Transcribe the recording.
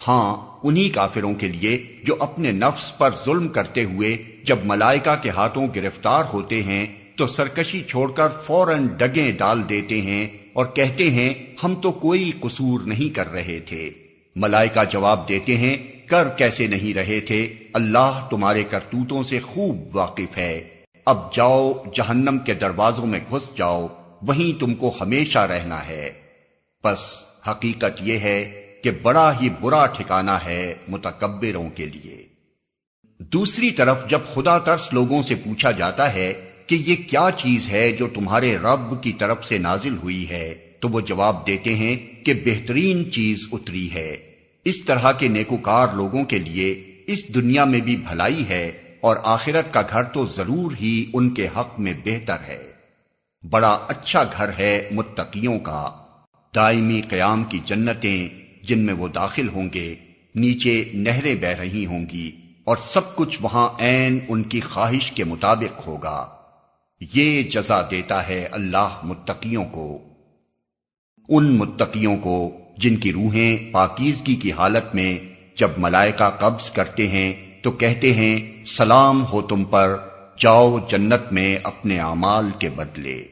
ہاں انہی کافروں کے لیے جو اپنے نفس پر ظلم کرتے ہوئے جب ملائکہ کے ہاتھوں گرفتار ہوتے ہیں تو سرکشی چھوڑ کر فوراً ڈگیں ڈال دیتے ہیں اور کہتے ہیں ہم تو کوئی قصور نہیں کر رہے تھے۔ ملائکہ جواب دیتے ہیں کر کیسے نہیں رہے تھے، اللہ تمہارے کرتوتوں سے خوب واقف ہے۔ اب جاؤ جہنم کے دروازوں میں گھس جاؤ، وہیں تم کو ہمیشہ رہنا ہے۔ بس حقیقت یہ ہے کہ بڑا ہی برا ٹھکانہ ہے متکبروں کے لیے۔ دوسری طرف جب خدا ترس لوگوں سے پوچھا جاتا ہے کہ یہ کیا چیز ہے جو تمہارے رب کی طرف سے نازل ہوئی ہے، تو وہ جواب دیتے ہیں کہ بہترین چیز اتری ہے۔ اس طرح کے نیکوکار لوگوں کے لیے اس دنیا میں بھی بھلائی ہے اور آخرت کا گھر تو ضرور ہی ان کے حق میں بہتر ہے۔ بڑا اچھا گھر ہے متقیوں کا، دائمی قیام کی جنتیں جن میں وہ داخل ہوں گے، نیچے نہریں بہہ رہی ہوں گی اور سب کچھ وہاں عین ان کی خواہش کے مطابق ہوگا۔ یہ جزا دیتا ہے اللہ متقیوں کو، ان متقیوں کو جن کی روحیں پاکیزگی کی حالت میں جب ملائکہ قبض کرتے ہیں تو کہتے ہیں سلام ہو تم پر، جاؤ جنت میں اپنے اعمال کے بدلے۔